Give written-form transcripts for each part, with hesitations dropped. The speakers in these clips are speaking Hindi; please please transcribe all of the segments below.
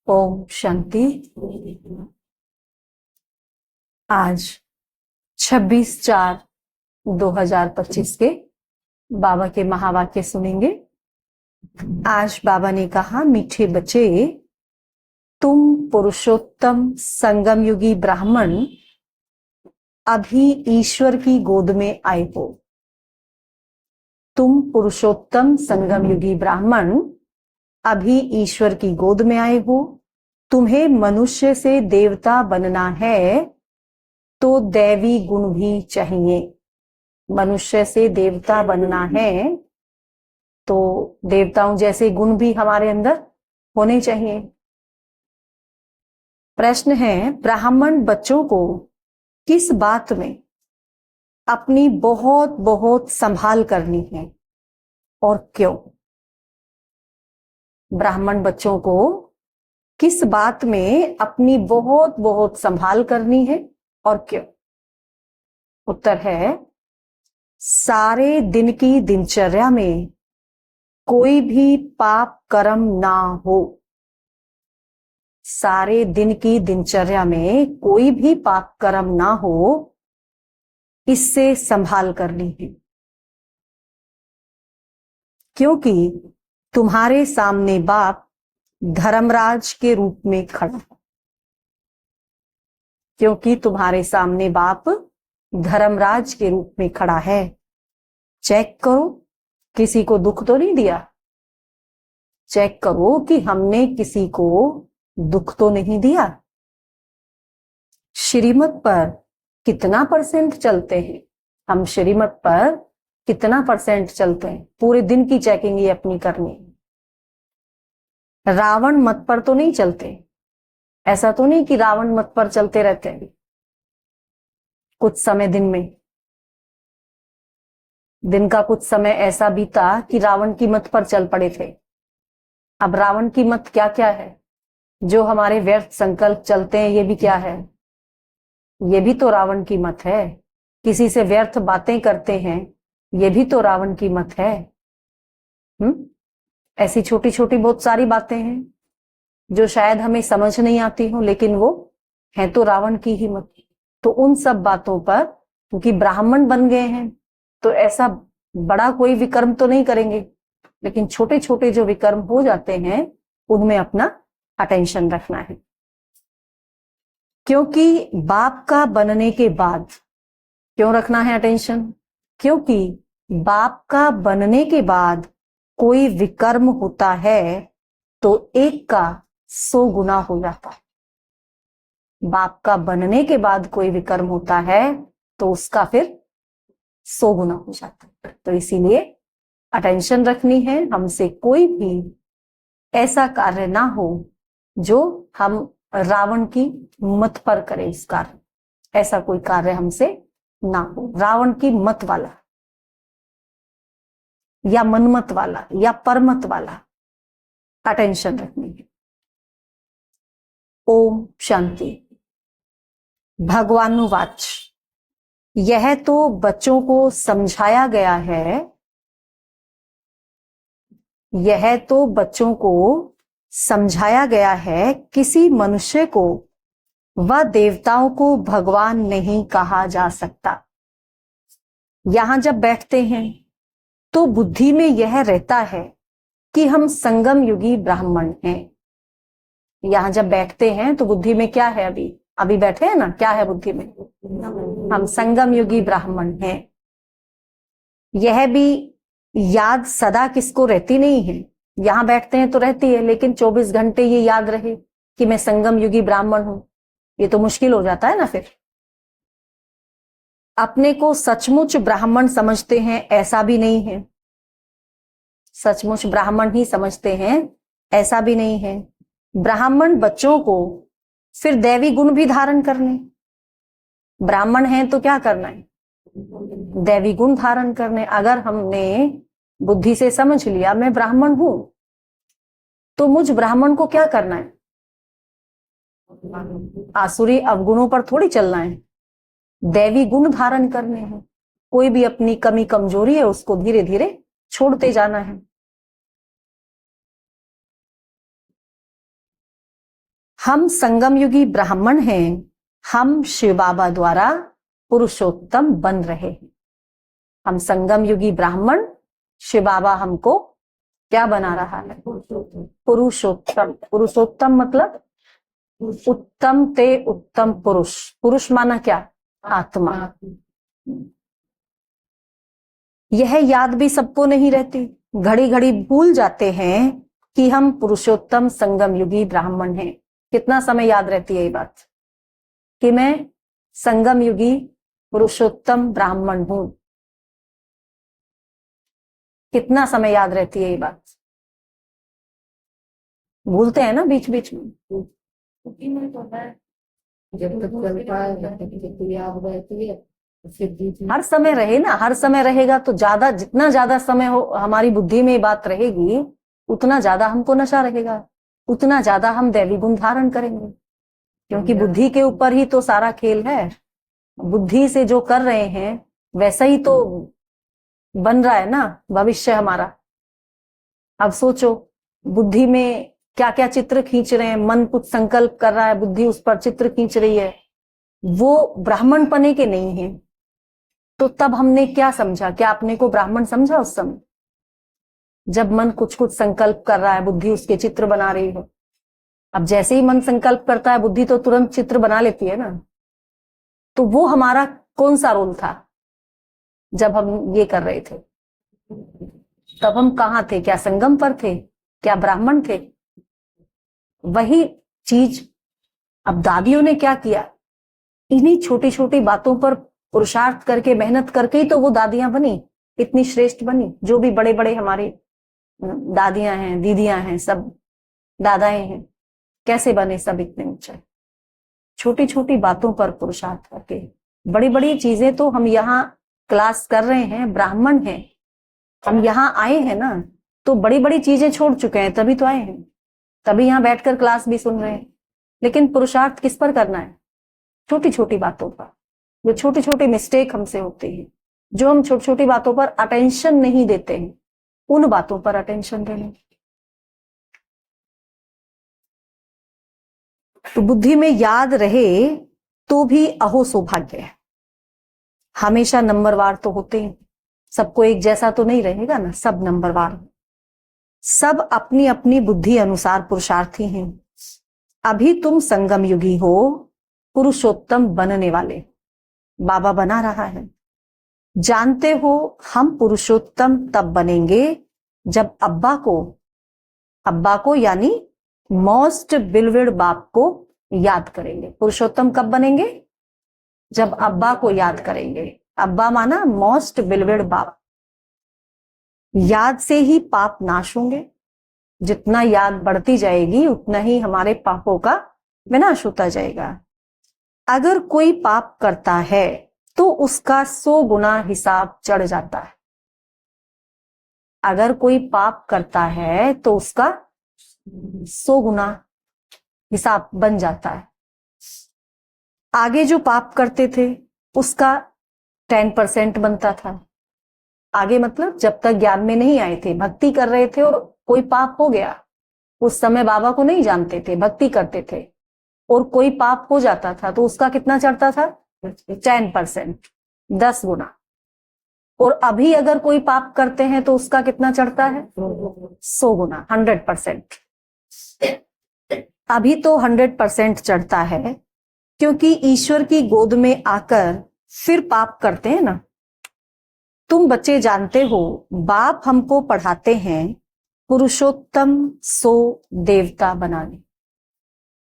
ओम शांति। आज 26/4/2025 के बाबा के महावाक्य सुनेंगे। आज बाबा ने कहा, मीठे बच्चे, तुम पुरुषोत्तम संगम युगी ब्राह्मण अभी ईश्वर की गोद में आए हो। तुम पुरुषोत्तम संगम युगी ब्राह्मण अभी ईश्वर की गोद में आए हो। तुम्हें मनुष्य से देवता बनना है तो दैवी गुण भी चाहिए। मनुष्य से देवता बनना है तो देवताओं जैसे गुण भी हमारे अंदर होने चाहिए। प्रश्न है, ब्राह्मण बच्चों को किस बात में अपनी बहुत बहुत संभाल करनी है और क्यों? ब्राह्मण बच्चों को किस बात में अपनी बहुत बहुत संभाल करनी है और क्यों? उत्तर है, सारे दिन की दिनचर्या में कोई भी पाप कर्म ना हो। सारे दिन की दिनचर्या में कोई भी पाप कर्म ना हो, इससे संभाल करनी है। क्योंकि तुम्हारे सामने बाप धर्मराज के रूप में खड़ा है। क्योंकि तुम्हारे सामने बाप धर्मराज के रूप में खड़ा है। चेक करो, किसी को दुख तो नहीं दिया। चेक करो कि हमने किसी को दुख तो नहीं दिया। श्रीमत पर कितना % चलते हैं? हम श्रीमत पर कितना % चलते हैं? पूरे दिन की चेकिंग ये अपनी करनी है। रावण मत पर तो नहीं चलते। ऐसा तो नहीं कि रावण मत पर चलते रहते हैं। कुछ समय दिन का कुछ समय ऐसा बीता कि रावण की मत पर चल पड़े थे। अब रावण की मत क्या क्या है? जो हमारे व्यर्थ संकल्प चलते हैं, ये भी क्या है? ये भी तो रावण की मत है। किसी से व्यर्थ बातें करते हैं, ये भी तो रावण की मत है। ऐसी छोटी छोटी बहुत सारी बातें हैं जो शायद हमें समझ नहीं आती हो, लेकिन वो है तो रावण की ही मत। तो उन सब बातों पर, क्योंकि ब्राह्मण बन गए हैं, तो ऐसा बड़ा कोई विकर्म तो नहीं करेंगे, लेकिन छोटे छोटे जो विकर्म हो जाते हैं उनमें अपना अटेंशन रखना है। क्योंकि बाप का बनने के बाद क्यों रखना है अटेंशन? क्योंकि बाप का बनने के बाद कोई विकर्म होता है तो एक का 100 गुना हो जाता है। बाप का बनने के बाद कोई विकर्म होता है तो उसका फिर 100 गुना हो जाता है। तो इसीलिए अटेंशन रखनी है। हमसे कोई भी ऐसा कार्य ना हो जो हम रावण की मत पर करें। इस कार्य, ऐसा कोई कार्य हमसे ना हो रावण की मत वाला या मनमत वाला या परमत वाला। अटेंशन रखनी है। ओम शांति। भगवानुवाच, यह तो बच्चों को समझाया गया है। यह तो बच्चों को समझाया गया है। किसी मनुष्य को व देवताओं को भगवान नहीं कहा जा सकता। यहां जब बैठते हैं तो बुद्धि में यह रहता है कि हम संगम युगी ब्राह्मण हैं। यहां जब बैठते हैं तो बुद्धि में क्या है? अभी बैठे हैं ना, क्या है बुद्धि में? हम संगम युगी ब्राह्मण हैं। यह भी याद सदा किसको रहती नहीं है। यहां बैठते हैं तो रहती है, लेकिन 24 घंटे ये याद रहे कि मैं संगम युगी ब्राह्मण हूं, ये तो मुश्किल हो जाता है ना। फिर अपने को सचमुच ब्राह्मण समझते हैं, ऐसा भी नहीं है। सचमुच ब्राह्मण ही समझते हैं, ऐसा भी नहीं है। ब्राह्मण बच्चों को फिर दैवी गुण भी धारण करने। ब्राह्मण हैं तो क्या करना है? दैवी गुण धारण करने। अगर हमने बुद्धि से समझ लिया मैं ब्राह्मण हूं, तो मुझ ब्राह्मण को क्या करना है? आसुरी अवगुणों पर थोड़ी चलना है, दैवी गुण धारण करने हैं। कोई भी अपनी कमी कमजोरी है उसको धीरे धीरे छोड़ते जाना है। हम संगम युगी ब्राह्मण हैं, हम शिव बाबा द्वारा पुरुषोत्तम बन रहे हैं। हम संगम युगी ब्राह्मण, शिव बाबा हमको क्या बना रहा है? पुरुषोत्तम। पुरुषोत्तम मतलब उत्तम ते उत्तम पुरुष। पुरुष माना क्या? आत्मा। यह याद भी सबको नहीं रहती, घड़ी घड़ी भूल जाते हैं कि हम पुरुषोत्तम संगम युगी ब्राह्मण हैं। कितना समय याद रहती है ये बात कि मैं संगम युगी पुरुषोत्तम ब्राह्मण हूं? कितना समय याद रहती है ये बात? भूलते हैं ना बीच बीच में। जब तक चलता है जब तक याद रहती है, फिर बीच में हर समय रहे ना, हर समय रहेगा तो ज्यादा, जितना ज्यादा समय हो हमारी बुद्धि में ये बात रहेगी, उतना ज्यादा हमको नशा रहेगा, उतना ज्यादा हम दैवी गुण धारण करेंगे। क्योंकि बुद्धि के ऊपर ही तो सारा खेल है। बुद्धि से जो कर रहे हैं वैसा ही तो बन रहा है ना भविष्य हमारा। अब सोचो, बुद्धि में क्या क्या चित्र खींच रहे हैं, मन कुछ संकल्प कर रहा है, बुद्धि उस पर चित्र खींच रही है, वो ब्राह्मण पने के नहीं है। तो तब हमने क्या समझा? क्या अपने को ब्राह्मण समझा उस समय? जब मन कुछ कुछ संकल्प कर रहा है, बुद्धि उसके चित्र बना रही हो। अब जैसे ही मन संकल्प करता है, बुद्धि तो तुरंत चित्र बना लेती है ना। तो वो हमारा कौन सा रोल था जब हम ये कर रहे थे? तब हम कहाँ थे? क्या संगम पर थे? क्या ब्राह्मण थे? वही चीज अब दादियों ने क्या किया, इन्हीं छोटी छोटी बातों पर पुरुषार्थ करके, मेहनत करके ही तो वो दादियां बनी, इतनी श्रेष्ठ बनी। जो भी बड़े बड़े हमारे दादियां हैं, दीदियां हैं, सब दादाएं हैं, कैसे बने सब इतने ऊंचे? छोटी छोटी बातों पर पुरुषार्थ करके। बड़ी बड़ी चीजें तो हम यहाँ क्लास कर रहे हैं, ब्राह्मण हैं, हम यहाँ आए हैं ना, तो बड़ी बड़ी चीजें छोड़ चुके हैं, तभी तो आए हैं, तभी यहाँ बैठकर क्लास भी सुन रहे हैं। लेकिन पुरुषार्थ किस पर करना है? छोटी छोटी बातों पर। जो छोटी छोटी मिस्टेक हमसे होती है, जो हम छोटी छोटी बातों पर अटेंशन नहीं देते हैं, उन बातों पर अटेंशन देना। तो बुद्धि में याद रहे तो भी अहो सौभाग्य है। हमेशा नंबरवार तो होते हैं, सबको एक जैसा तो नहीं रहेगा ना, सब नंबरवार, सब अपनी अपनी बुद्धि अनुसार पुरुषार्थी हैं। अभी तुम संगम युगी हो, पुरुषोत्तम बनने वाले। बाबा बना रहा है। जानते हो हम पुरुषोत्तम तब बनेंगे जब अब्बा को यानी मोस्ट बिलवेड बाप को याद करेंगे। पुरुषोत्तम कब बनेंगे? जब अब्बा को याद करेंगे। अब्बा माना मोस्ट बिलवेड बाप। याद से ही पाप नाश होंगे। जितना याद बढ़ती जाएगी उतना ही हमारे पापों का विनाश होता जाएगा। अगर कोई पाप करता है तो उसका 100 गुना हिसाब चढ़ जाता है। अगर कोई पाप करता है तो उसका 100 गुना हिसाब बन जाता है। आगे जो पाप करते थे उसका 10% बनता था। आगे मतलब जब तक ज्ञान में नहीं आए थे, भक्ति कर रहे थे और कोई पाप हो गया, उस समय बाबा को नहीं जानते थे, भक्ति करते थे, और कोई पाप हो जाता था तो उसका कितना चढ़ता था? 10%, 10 गुना। और अभी अगर कोई पाप करते हैं तो उसका कितना चढ़ता है? 100 गुना, 100%। अभी तो 100% चढ़ता है, क्योंकि ईश्वर की गोद में आकर फिर पाप करते हैं ना। तुम बच्चे जानते हो, बाप हमको पढ़ाते हैं पुरुषोत्तम सो देवता बनाने।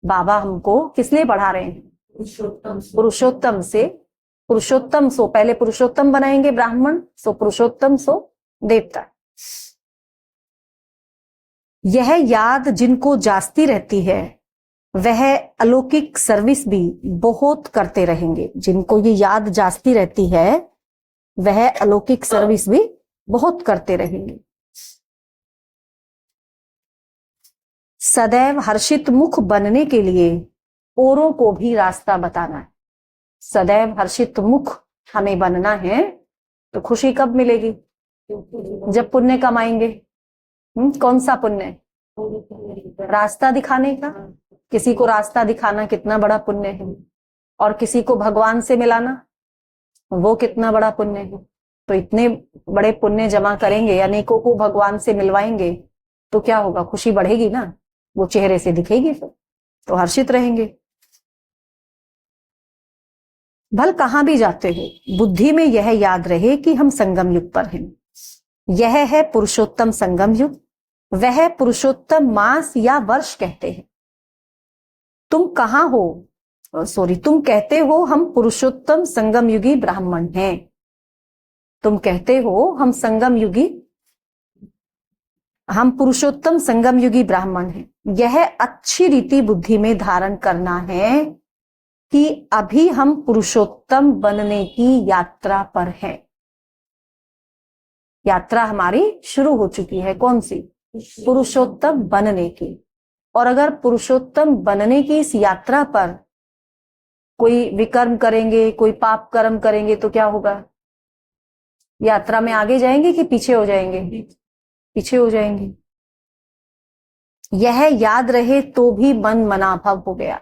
बाबा हमको किस लिए पढ़ा रहे हैं? पुरुषोत्तम से। पुरुषोत्तम सो, पहले पुरुषोत्तम बनाएंगे ब्राह्मण, सो पुरुषोत्तम सो देवता। यह याद जिनको जास्ती रहती है वह अलौकिक सर्विस भी बहुत करते रहेंगे। जिनको ये याद जास्ती रहती है वह अलौकिक सर्विस भी बहुत करते रहेंगे। सदैव हर्षित मुख बनने के लिए औरों को भी रास्ता बताना है। सदैव हर्षित मुख हमें बनना है। तो खुशी कब मिलेगी? जब पुण्य कमाएंगे। कौन सा पुण्य? रास्ता दिखाने का। किसी को रास्ता दिखाना कितना बड़ा पुण्य है, और किसी को भगवान से मिलाना वो कितना बड़ा पुण्य है। तो इतने बड़े पुण्य जमा करेंगे, अनेकों को भगवान से मिलवाएंगे, तो क्या होगा, खुशी बढ़ेगी ना, वो चेहरे से दिखेगी, फिर तो हर्षित रहेंगे। भल कहां भी जाते हो, बुद्धि में यह याद रहे कि हम संगम युग पर हैं। यह है पुरुषोत्तम संगम युग, वह पुरुषोत्तम मास या वर्ष कहते हैं। तुम कहां हो, तुम कहते हो हम पुरुषोत्तम संगम युगी ब्राह्मण हैं। तुम कहते हो हम पुरुषोत्तम संगम युगी ब्राह्मण हैं। यह अच्छी रीति बुद्धि में धारण करना है कि अभी हम पुरुषोत्तम बनने की यात्रा पर हैं। यात्रा हमारी शुरू हो चुकी है, कौन सी, पुरुषोत्तम बनने की। और अगर पुरुषोत्तम बनने की इस यात्रा पर कोई विकर्म करेंगे, कोई पाप कर्म करेंगे, तो क्या होगा, यात्रा में आगे जाएंगे कि पीछे हो जाएंगे, पीछे हो जाएंगे। यह याद रहे तो भी मन मनाभव हो गया।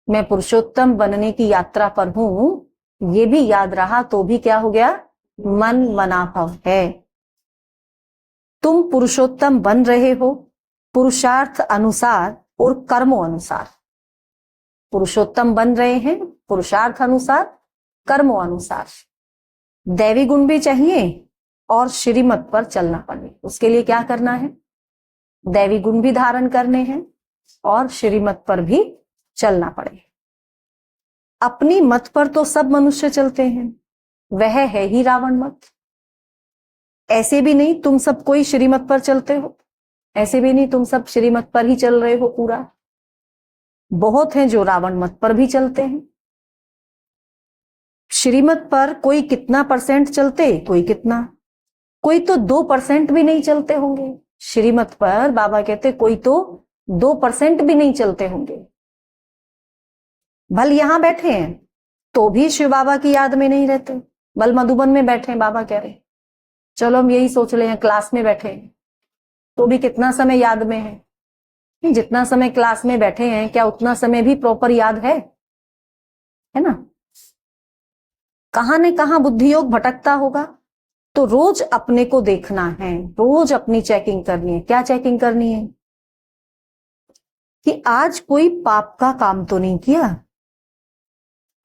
मैं पुरुषोत्तम बनने की यात्रा पर हूं, ये भी याद रहा तो भी क्या हो गया, मन मनाभव है। तुम पुरुषोत्तम बन रहे हो पुरुषार्थ अनुसार और कर्मों अनुसार। पुरुषोत्तम बन रहे हैं पुरुषार्थ अनुसार, कर्मों अनुसार। दैवी गुण भी चाहिए और श्रीमत पर चलना पड़े। उसके लिए क्या करना है, दैवी गुण भी धारण करने हैं और श्रीमत पर भी चलना पड़े। अपनी मत पर तो सब मनुष्य चलते हैं, वह है ही रावण मत। ऐसे भी नहीं तुम सब कोई श्रीमत पर चलते हो, ऐसे भी नहीं तुम सब श्रीमत पर ही चल रहे हो पूरा। बहुत हैं जो रावण मत पर भी चलते हैं। श्रीमत पर कोई कितना परसेंट चलते, कोई कितना, कोई तो 2% भी नहीं चलते होंगे श्रीमत पर। बाबा कहते कोई तो 2% भी नहीं चलते होंगे। भल यहां बैठे हैं तो भी शिव बाबा की याद में नहीं रहते। भल मधुबन में बैठे हैं, बाबा कह रहे चलो हम यही सोच रहे हैं, क्लास में बैठे हैं तो भी कितना समय याद में है। जितना समय क्लास में बैठे हैं क्या उतना समय भी प्रॉपर याद है ना। कहां न कहां बुद्धि योग भटकता होगा। तो रोज अपने को देखना है, रोज अपनी चेकिंग करनी है। क्या चेकिंग करनी है कि आज कोई पाप का काम तो नहीं किया,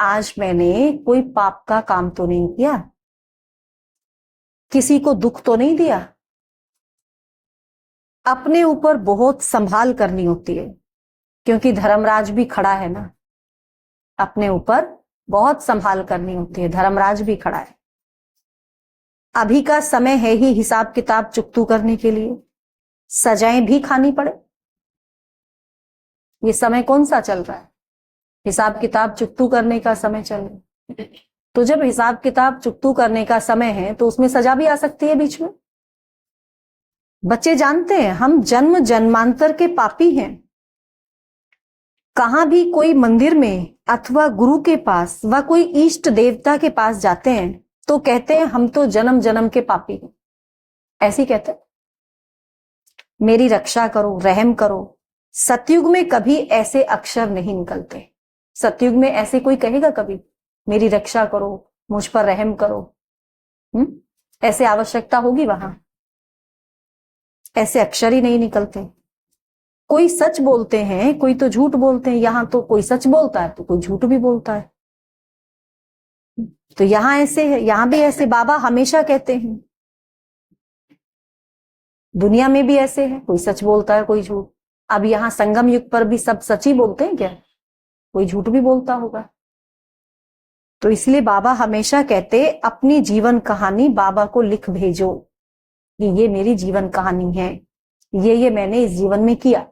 आज मैंने कोई पाप का काम तो नहीं किया, किसी को दुख तो नहीं दिया। अपने ऊपर बहुत संभाल करनी होती है, क्योंकि धर्मराज भी खड़ा है ना। अपने ऊपर बहुत संभाल करनी होती है, धर्मराज भी खड़ा है। अभी का समय है ही हिसाब किताब चुकतू करने के लिए, सजाएं भी खानी पड़े। ये समय कौन सा चल रहा है, हिसाब किताब चुकतू करने का समय चल रहा है। तो जब हिसाब किताब चुकतू करने का समय है तो उसमें सजा भी आ सकती है बीच में। बच्चे जानते हैं हम जन्म जन्मांतर के पापी हैं। कहां भी कोई मंदिर में अथवा गुरु के पास व कोई इष्ट देवता के पास जाते हैं तो कहते हैं हम तो जन्म जन्म के पापी हैं, ऐसे ही कहते हैं, मेरी रक्षा करो, रहम करो। सतयुग में कभी ऐसे अक्षर नहीं निकलते। सतयुग में ऐसे कोई कहेगा कभी मेरी रक्षा करो, मुझ पर रहम करो? ऐसे आवश्यकता होगी वहां? ऐसे अक्षर ही नहीं निकलते। कोई सच बोलते हैं, कोई तो झूठ बोलते हैं। यहां तो कोई सच बोलता है तो कोई झूठ भी बोलता है। तो यहां ऐसे है, यहां भी ऐसे। बाबा हमेशा कहते हैं दुनिया में भी ऐसे है, कोई सच बोलता है कोई झूठ। अब यहां संगम युग पर भी सब सच ही बोलते हैं क्या? कोई झूठ भी बोलता होगा। तो इसलिए बाबा हमेशा कहते अपनी जीवन कहानी बाबा को लिख भेजो कि ये मेरी जीवन कहानी है, ये मैंने इस जीवन में किया।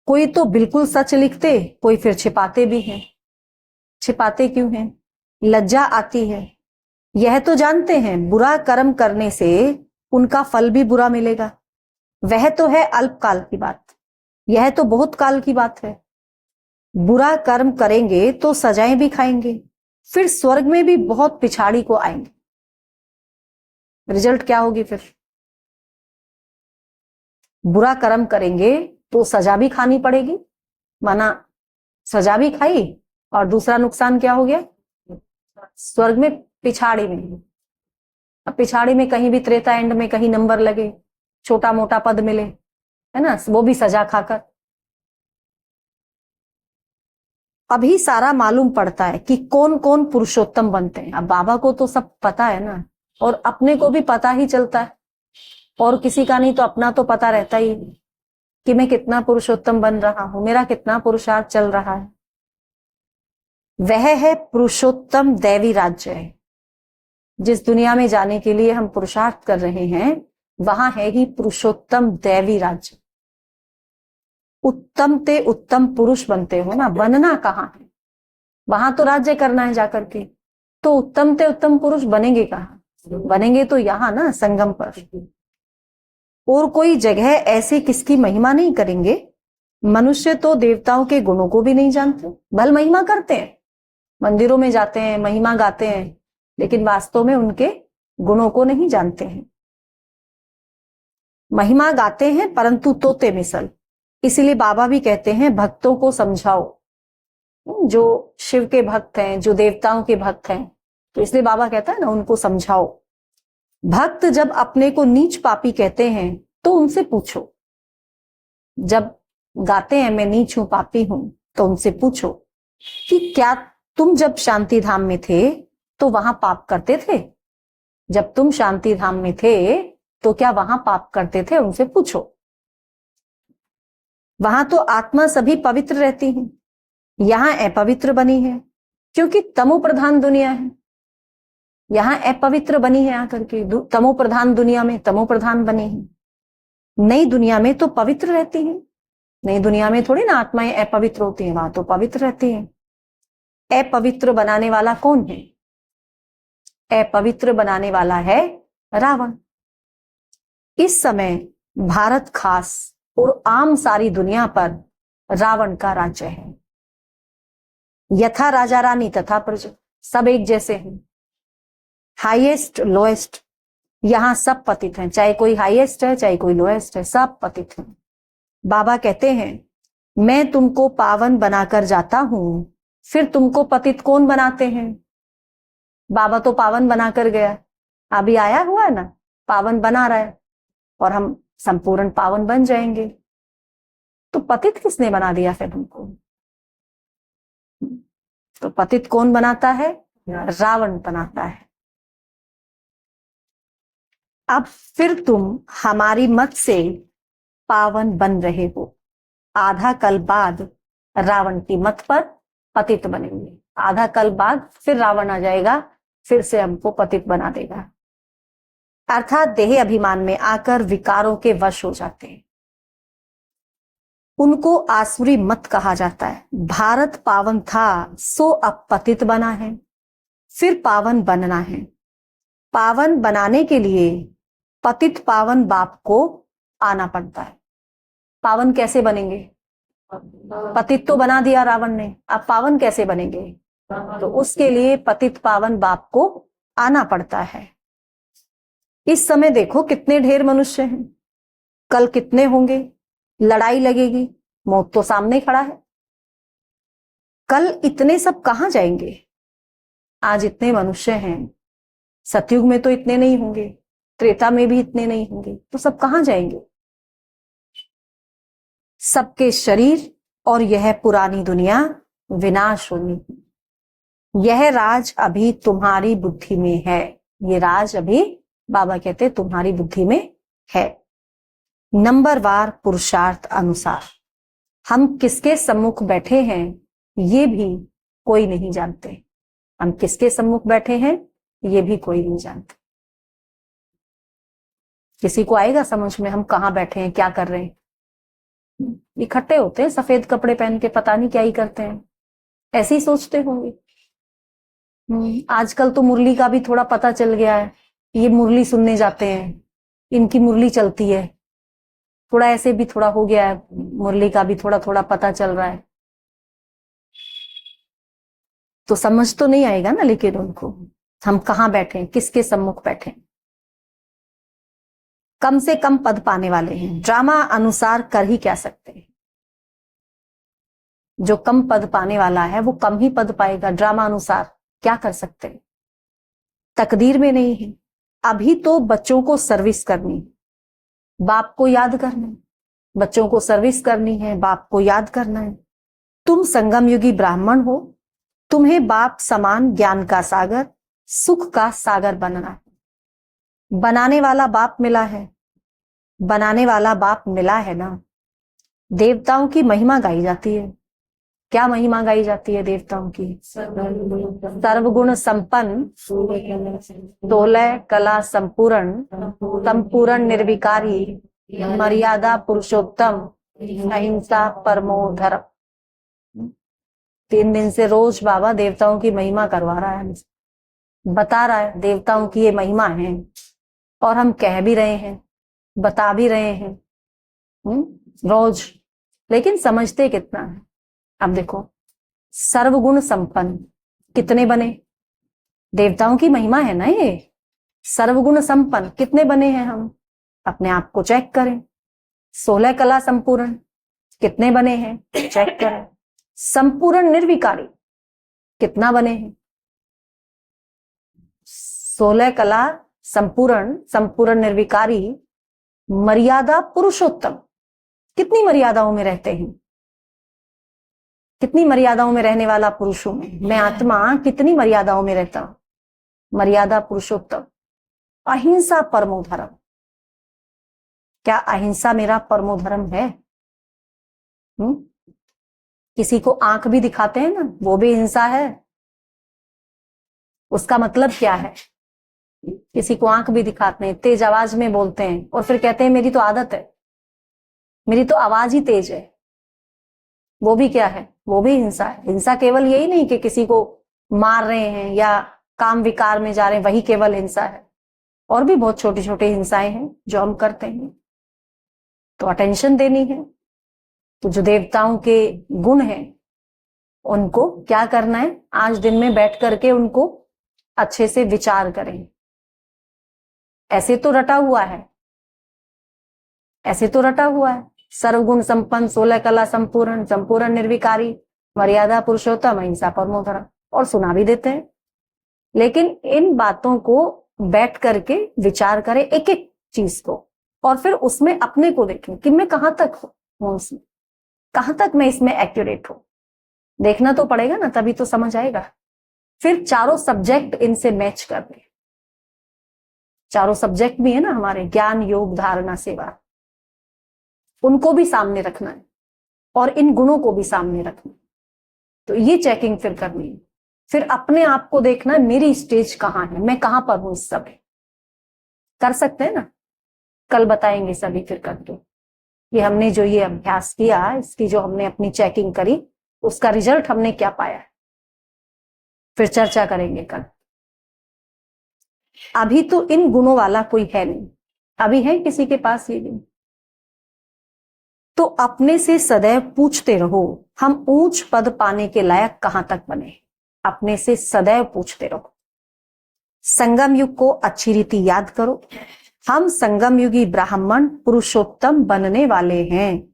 कोई तो बिल्कुल सच लिखते, कोई फिर छिपाते भी हैं। छिपाते क्यों हैं? लज्जा आती है। यह तो जानते हैं बुरा कर्म करने से उनका फल भी बुरा मिलेगा। वह तो है अल्पकाल की बात, यह तो बहुत काल की बात है। बुरा कर्म करेंगे तो सजाएं भी खाएंगे, फिर स्वर्ग में भी बहुत पिछाड़ी को आएंगे। रिजल्ट क्या होगी फिर? बुरा कर्म करेंगे तो सजा भी खानी पड़ेगी, माना सजा भी खाई और दूसरा नुकसान क्या हो गया, स्वर्ग में पिछाड़ी में। अब पिछाड़ी में कहीं भी त्रेता एंड में कहीं नंबर लगे, छोटा मोटा पद मिले, है ना, वो भी सजा खाकर। अभी सारा मालूम पड़ता है कि कौन कौन पुरुषोत्तम बनते हैं। अब बाबा को तो सब पता है ना, और अपने को भी पता ही चलता है, और किसी का नहीं तो अपना तो पता रहता ही कि मैं कितना पुरुषोत्तम बन रहा हूं, मेरा कितना पुरुषार्थ चल रहा है। वह है पुरुषोत्तम दैवी राज्य है। जिस दुनिया में जाने के लिए हम पुरुषार्थ कर रहे हैं वहां है ही पुरुषोत्तम दैवी राज्य। उत्तम ते उत्तम पुरुष बनते हो ना, बनना कहाँ है, वहां तो राज्य करना है जाकर के, तो उत्तम ते उत्तम पुरुष बनेंगे कहाँ, बनेंगे तो यहाँ ना, संगम पर। और कोई जगह ऐसे किसकी महिमा नहीं करेंगे। मनुष्य तो देवताओं के गुणों को भी नहीं जानते, भल महिमा करते हैं, मंदिरों में जाते हैं, महिमा गाते हैं, लेकिन वास्तव में उनके गुणों को नहीं जानते हैं। महिमा गाते हैं परंतु तोते मिसल। इसीलिए बाबा भी कहते हैं भक्तों को समझाओ, जो शिव के भक्त हैं, जो देवताओं के भक्त हैं, तो इसलिए बाबा कहता है ना उनको समझाओ। भक्त जब अपने को नीच पापी कहते हैं तो उनसे पूछो, जब गाते हैं मैं नीच हूं, पापी हूं, तो उनसे पूछो कि क्या तुम जब शांति धाम में थे तो वहां पाप करते थे, जब तुम शांति धाम में थे तो क्या वहां पाप करते थे, उनसे पूछो। वहां तो आत्मा सभी पवित्र रहती है, यहां अपवित्र बनी है, क्योंकि तमो प्रधान दुनिया है। यहां अपवित्र बनी है आकर के, तमो प्रधान दुनिया में तमो प्रधान बनी है। नई दुनिया में तो पवित्र रहती है, नई दुनिया में थोड़ी ना आत्माएं अपवित्र होती हैं, वहां तो पवित्र रहती हैं। अपवित्र बनाने वाला कौन है, अपवित्र बनाने वाला है रावण। इस समय भारत खास और आम सारी दुनिया पर रावण का राज्य है। यथा राजा रानी तथा प्रजा, सब एक जैसे हैं, हाईएस्ट लोएस्ट, यहां सब पतित हैं, चाहे कोई हाईएस्ट है चाहे कोई लोएस्ट है, सब पतित हैं। बाबा कहते हैं मैं तुमको पावन बनाकर जाता हूं, फिर तुमको पतित कौन बनाते हैं। बाबा तो पावन बनाकर गया, अभी आया हुआ है ना, पावन बना रहा है, और हम संपूर्ण पावन बन जाएंगे। तो पतित किसने बना दिया फिर तुमको, तो पतित कौन बनाता है, रावण बनाता है। अब फिर तुम हमारी मत से पावन बन रहे हो, आधा कल बाद रावण की मत पर पतित बनेंगे, आधा कल बाद फिर रावण आ जाएगा, फिर से हमको पतित बना देगा। अर्थात देह अभिमान में आकर विकारों के वश हो जाते हैं, उनको आसुरी मत कहा जाता है। भारत पावन था सो अब पतित बना है, फिर पावन बनना है। पावन बनाने के लिए पतित पावन बाप को आना पड़ता है। पावन कैसे बनेंगे, पतित तो बना दिया रावण ने, अब पावन कैसे बनेंगे, तो उसके लिए पतित पावन बाप को आना पड़ता है। इस समय देखो कितने ढेर मनुष्य हैं, कल कितने होंगे, लड़ाई लगेगी, मौत तो सामने खड़ा है। कल इतने सब कहां जाएंगे, आज इतने मनुष्य हैं, सतयुग में तो इतने नहीं होंगे, त्रेता में भी इतने नहीं होंगे, तो सब कहां जाएंगे। सबके शरीर और यह पुरानी दुनिया विनाश होनी है। यह राज अभी तुम्हारी बुद्धि में है, ये राज अभी बाबा कहते तुम्हारी बुद्धि में है। नंबरवार पुरुषार्थ अनुसार हम किसके सम्मुख बैठे हैं ये भी कोई नहीं जानते, हम किसके सम्मुख बैठे हैं ये भी कोई नहीं जानते। किसी को आएगा समझ में हम कहाँ बैठे हैं, क्या कर रहे हैं। इकट्ठे होते हैं सफेद कपड़े पहन के, पता नहीं क्या ही करते हैं, ऐसे ही सोचते होंगे। आजकल तो मुरली का भी थोड़ा पता चल गया है, ये मुरली सुनने जाते हैं, इनकी मुरली चलती है, थोड़ा ऐसे भी थोड़ा हो गया है, मुरली का भी थोड़ा थोड़ा पता चल रहा है। तो समझ तो नहीं आएगा ना, लेकिन उनको हम कहाँ बैठे हैं, किसके सम्मुख बैठे हैं। कम से कम पद पाने वाले हैं, ड्रामा अनुसार कर ही क्या सकते हैं। जो कम पद पाने वाला है वो कम ही पद पाएगा, ड्रामा अनुसार क्या कर सकते हैं, तकदीर में नहीं है। अभी तो बच्चों को सर्विस करनी है, बाप को याद करना है, बच्चों को सर्विस करनी है, बाप को याद करना है। तुम संगम युगी ब्राह्मण हो, तुम्हें बाप समान ज्ञान का सागर, सुख का सागर बनना है। बनाने वाला बाप मिला है, बनाने वाला बाप मिला है ना। देवताओं की महिमा गाई जाती है। क्या महिमा गाई जाती है देवताओं की? सर्वगुण संपन्न, 16 कला संपूर्ण, संपूर्ण निर्विकारी, मर्यादा पुरुषोत्तम, अहिंसा परमो धर्म। 3 दिन से रोज बाबा देवताओं की महिमा करवा रहा है, बता रहा है देवताओं की ये महिमा है, और हम कह भी रहे हैं, बता भी रहे हैं रोज, लेकिन समझते कितना है। अब देखो, सर्वगुण संपन्न कितने बने? देवताओं की महिमा है ना ये। सर्वगुण संपन्न कितने बने हैं हम? अपने आप को चेक करें। 16 कला संपूर्ण कितने बने हैं? चेक करें। संपूर्ण निर्विकारी कितना बने हैं? 16 कला संपूर्ण, संपूर्ण निर्विकारी, मर्यादा पुरुषोत्तम कितनी मर्यादाओं में रहते हैं? कितनी मर्यादाओं में रहने वाला पुरुष हूं मैं आत्मा कितनी मर्यादाओं में रहता हूं? मर्यादा पुरुषोत्तम। अहिंसा परमो धर्म, क्या अहिंसा मेरा परमो धर्म है? किसी को आंख भी दिखाते हैं ना, वो भी हिंसा है। उसका मतलब क्या है? किसी को आंख भी दिखाते हैं, तेज आवाज में बोलते हैं, और फिर कहते हैं मेरी तो आदत है, मेरी तो आवाज ही तेज है। वो भी क्या है? वो भी हिंसा है। हिंसा केवल यही नहीं कि किसी को मार रहे हैं या काम विकार में जा रहे हैं, वही केवल हिंसा है। और भी बहुत छोटी छोटी हिंसाएं हैं जो हम करते हैं। तो अटेंशन देनी है। तो जो देवताओं के गुण हैं उनको क्या करना है? आज दिन में बैठ करके उनको अच्छे से विचार करें। ऐसे तो रटा हुआ है, ऐसे तो रटा हुआ है। सर्वगुण संपन्न, 16 कला संपूर्ण, संपूर्ण निर्विकारी, मर्यादा पुरुषोत्तम, अहिंसा परमो धर्म, और सुना भी देते हैं। लेकिन इन बातों को बैठ करके विचार करें, एक एक चीज को, और फिर उसमें अपने को देखें कि मैं कहां तक हूं, इसमें कहां तक मैं इसमें एक्यूरेट हूं। देखना तो पड़ेगा ना, तभी तो समझ आएगा। फिर चारों सब्जेक्ट इनसे मैच कर दें। चारों सब्जेक्ट भी है ना हमारे, ज्ञान योग धारणा सेवा, उनको भी सामने रखना है और इन गुणों को भी सामने रखना है। तो ये चेकिंग फिर करनी है। फिर अपने आप को देखना है, मेरी स्टेज कहां है, मैं कहां पर हूं इस समय। कर सकते हैं ना, कल बताएंगे सभी फिर करके। ये हमने जो ये अभ्यास किया, इसकी जो हमने अपनी चेकिंग करी, उसका रिजल्ट हमने क्या पाया है, फिर चर्चा करेंगे कल। अभी तो इन गुणों वाला कोई है नहीं। अभी है किसी के पास ये गुण? तो अपने से सदैव पूछते रहो, हम ऊंच पद पाने के लायक कहां तक बने। अपने से सदैव पूछते रहो। संगम युग को अच्छी रीति याद करो। हम संगम युगी ब्राह्मण पुरुषोत्तम बनने वाले हैं।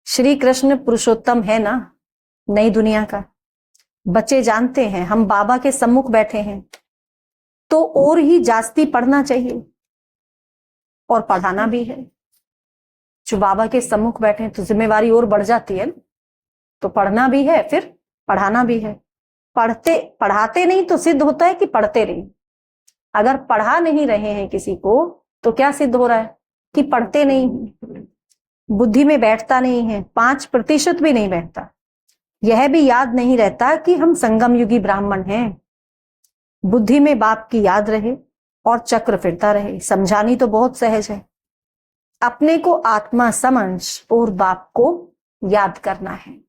श्री कृष्ण पुरुषोत्तम है ना नई दुनिया का। बच्चे जानते हैं हम बाबा के सम्मुख बैठे हैं, तो और ही जास्ती पढ़ना चाहिए और पढ़ाना भी है। जो बाबा के सम्मुख बैठे हैं तो जिम्मेवारी और बढ़ जाती है, तो पढ़ना भी है, फिर पढ़ाना भी है। पढ़ाते नहीं तो सिद्ध होता है कि पढ़ते नहीं। अगर पढ़ा नहीं रहे हैं किसी को तो क्या सिद्ध हो रहा है? कि पढ़ते नहीं, बुद्धि में बैठता नहीं है, 5% भी नहीं बैठता। यह भी याद नहीं रहता कि हम संगम युगी ब्राह्मण हैं। बुद्धि में बाप की याद रहे और चक्र फिरता रहे। समझानी तो बहुत सहज है, अपने को आत्मा समझ और बाप को याद करना है।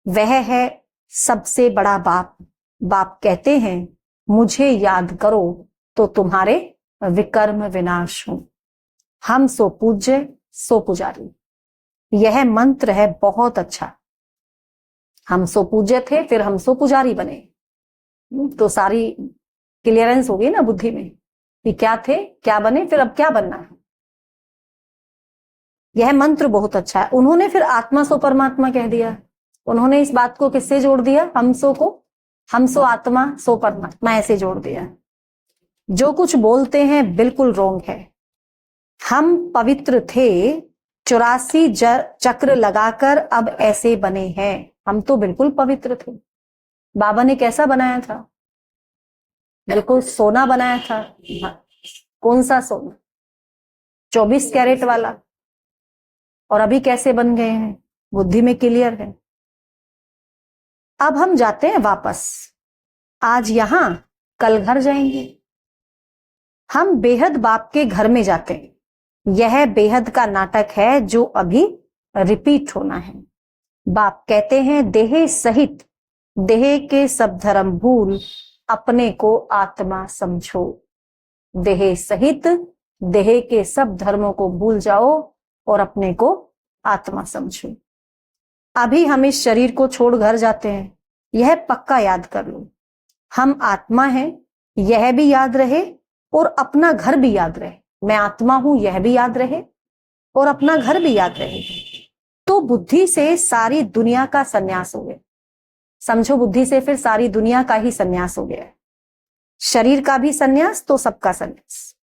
वह है सबसे बड़ा बाप। बाप कहते हैं मुझे याद करो तो तुम्हारे विकर्म विनाश हो। हम सो पूज्य सो पुजारी, यह मंत्र है बहुत अच्छा। हम सो पूज्य थे, फिर हम सो पुजारी बने, तो सारी क्लियरेंस हो गई ना बुद्धि में। कि क्या थे, क्या बने, फिर अब क्या बनना है। यह मंत्र बहुत अच्छा है। उन्होंने फिर आत्मा सो परमात्मा कह दिया। उन्होंने इस बात को किससे जोड़ दिया? हमसो को, हमसो आत्मा सो परमात्मा ऐसे जोड़ दिया। जो कुछ बोलते हैं बिल्कुल रोंग है। हम पवित्र थे 84 चक्र लगाकर अब ऐसे बने हैं। हम तो बिल्कुल पवित्र थे। बाबा ने कैसा बनाया था? बिल्कुल सोना बनाया था। हाँ। कौन सा सोना? 24 कैरेट वाला। और अभी कैसे बन गए हैं? बुद्धि में क्लियर है। अब हम जाते हैं वापस। आज यहां, कल घर जाएंगे। हम बेहद बाप के घर में जाते हैं। यह बेहद का नाटक है जो अभी रिपीट होना है। बाप कहते हैं देह सहित देह के सब धर्म भूल अपने को आत्मा समझो। देह सहित देह के सब धर्मों को भूल जाओ और अपने को आत्मा समझो। अभी हम इस शरीर को छोड़ घर जाते हैं, यह पक्का याद कर लो। हम आत्मा हैं, यह भी याद रहे, और अपना घर भी याद रहे। मैं आत्मा हूं, यह भी याद रहे, और अपना घर भी याद रहे। तो बुद्धि से सारी दुनिया का सन्यास हो गया। समझो, बुद्धि से फिर सारी दुनिया का ही सन्यास हो गया है। शरीर का भी सन्यास तो सबका सन्यास।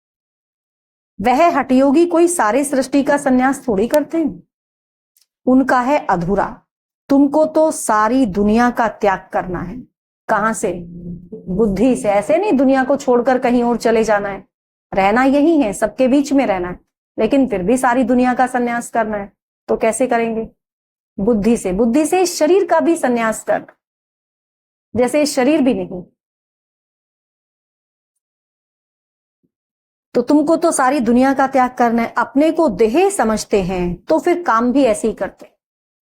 वह हठयोगी कोई सारे सृष्टि का सन्यास थोड़ी करते हैं, उनका है अधूरा। तुमको तो सारी दुनिया का त्याग करना है। कहां से? बुद्धि से। ऐसे नहीं दुनिया को छोड़कर कहीं और चले जाना है, रहना यही है, सबके बीच में रहना है, लेकिन फिर भी सारी दुनिया का सन्यास करना है। तो कैसे करेंगे? बुद्धि से। बुद्धि से इस शरीर का भी सन्यास करना, जैसे इस शरीर भी नहीं। तो तुमको तो सारी दुनिया का त्याग करना है। अपने को देह समझते हैं तो फिर काम भी ऐसे ही करते हैं।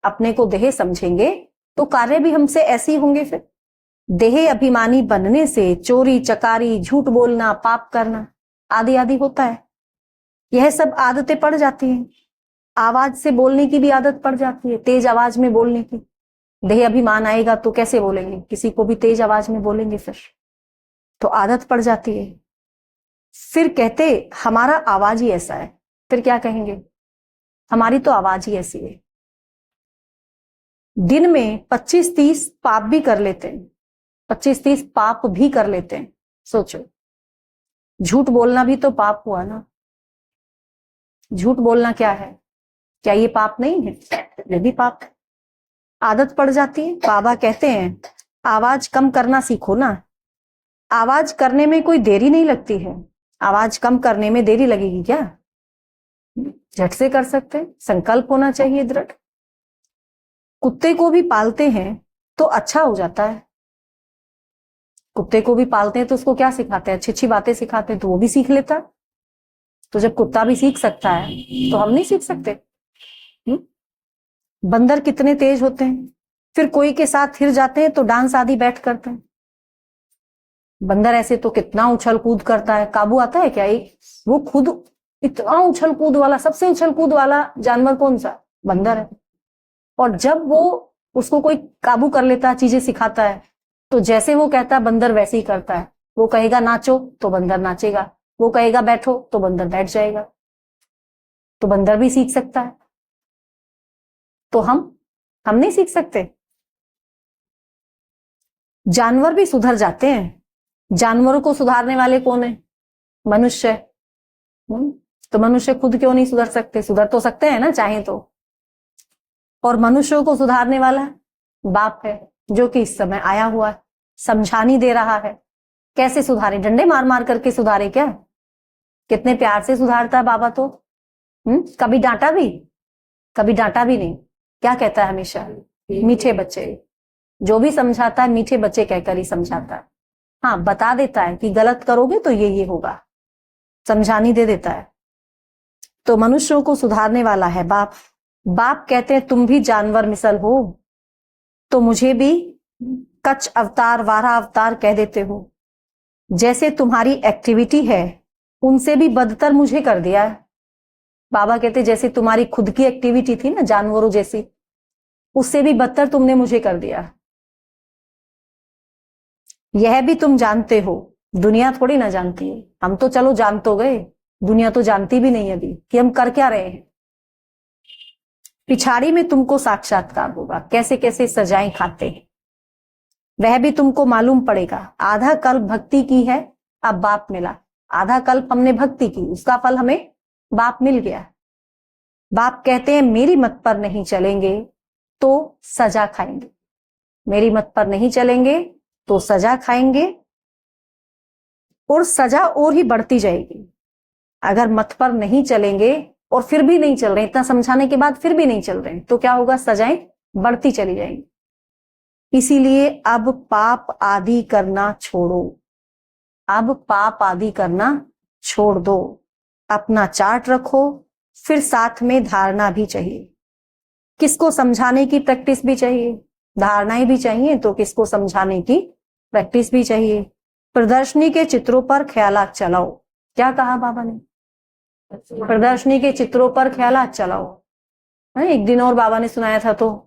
अपने को देह समझेंगे तो कार्य भी हमसे ऐसे ही होंगे। फिर देह अभिमानी बनने से चोरी चकारी, झूठ बोलना, पाप करना आदि आदि होता है। यह सब आदतें पड़ जाती हैं। आवाज से बोलने की भी आदत पड़ जाती है, तेज आवाज में बोलने की। देह अभिमान आएगा तो कैसे बोलेंगे? किसी को भी तेज आवाज में बोलेंगे, फिर तो आदत पड़ जाती है। फिर कहते हमारा आवाज ही ऐसा है। फिर क्या कहेंगे? हमारी तो आवाज ही ऐसी है। दिन में 25-30 पाप भी कर लेते हैं। 25-30 पाप भी कर लेते हैं। सोचो, झूठ बोलना भी तो पाप हुआ ना। झूठ बोलना क्या है? क्या ये पाप नहीं है? ये भी पाप है। आदत पड़ जाती है। बाबा कहते हैं आवाज कम करना सीखो ना। आवाज करने में कोई देरी नहीं लगती है। आवाज कम करने में देरी लगेगी क्या? झट से कर सकते। संकल्प होना चाहिए दृढ़। कुत्ते को भी पालते हैं तो अच्छा हो जाता है। कुत्ते को भी पालते हैं तो उसको क्या सिखाते हैं? अच्छी अच्छी बातें सिखाते हैं, तो वो भी सीख लेता है। तो जब कुत्ता भी सीख सकता है तो हम नहीं सीख सकते? बंदर कितने तेज होते हैं, फिर कोई के साथ हिर जाते हैं तो डांस आदि बैठ करते हैं। बंदर ऐसे तो कितना उछल कूद करता है, काबू आता है क्या? वो खुद इतना उछल कूद वाला, सबसे उछल कूद वाला जानवर कौन सा? बंदर है। और जब वो उसको कोई काबू कर लेता है, चीजें सिखाता है, तो जैसे वो कहता है बंदर वैसे ही करता है। वो कहेगा नाचो तो बंदर नाचेगा, वो कहेगा बैठो तो बंदर बैठ जाएगा। तो बंदर भी सीख सकता है। तो हम नहीं सीख सकते? जानवर भी सुधर जाते हैं। जानवरों को सुधारने वाले कौन है? मनुष्य। तो मनुष्य खुद क्यों नहीं सुधर सकते? सुधर तो सकते हैं ना, चाहे तो। और मनुष्यों को सुधारने वाला बाप है, जो कि इस समय आया हुआ है, समझानी दे रहा है। कैसे सुधारे? डंडे मार मार करके सुधारे क्या? कितने प्यार से सुधारता है बाबा तो। कभी डांटा भी? कभी डांटा भी नहीं। क्या कहता है हमेशा? मीठे बच्चे। जो भी समझाता है मीठे बच्चे कहकर ही समझाता है। हाँ, बता देता है कि गलत करोगे तो ये होगा, समझानी दे देता है। तो मनुष्यों को सुधारने वाला है बाप। बाप कहते हैं तुम भी जानवर मिसल हो, तो मुझे भी कच्छ अवतार, वारा अवतार कह देते हो। जैसे तुम्हारी एक्टिविटी है उनसे भी बदतर मुझे कर दिया है। बाबा कहते जैसे तुम्हारी खुद की एक्टिविटी थी ना जानवरों जैसी, उससे भी बदतर तुमने मुझे कर दिया। यह भी तुम जानते हो दुनिया थोड़ी ना जानती है। हम तो चलो जान तो गए, दुनिया तो जानती भी नहीं अभी कि हम कर क्या रहे हैं। पिछाड़ी में तुमको साक्षात्कार होगा, कैसे कैसे सजाएं खाते हैं वह भी तुमको मालूम पड़ेगा। आधा कल्प भक्ति की है, अब बाप मिला। आधा कल्प हमने भक्ति की, उसका फल हमें बाप मिल गया। बाप कहते हैं मेरी मत पर नहीं चलेंगे तो सजा खाएंगे, मेरी मत पर नहीं चलेंगे तो सजा खाएंगे, और सजा और ही बढ़ती जाएगी। अगर मत पर नहीं चलेंगे और फिर भी नहीं चल रहे, इतना समझाने के बाद फिर भी नहीं चल रहे, तो क्या होगा? सजाएं बढ़ती चली जाएंगी। इसीलिए अब पाप आदि करना छोड़ो, अब पाप आदि करना छोड़ दो। अपना चार्ट रखो, फिर साथ में धारणा भी चाहिए। किसको समझाने की प्रैक्टिस भी चाहिए, धारणाएं भी चाहिए, तो किसको समझाने की प्रैक्टिस भी चाहिए। प्रदर्शनी के चित्रों पर ख्यालात चलाओ। क्या कहा बाबा ने? प्रदर्शनी के चित्रों पर ख्यालात चलाओ। एक दिन और बाबा ने सुनाया था, तो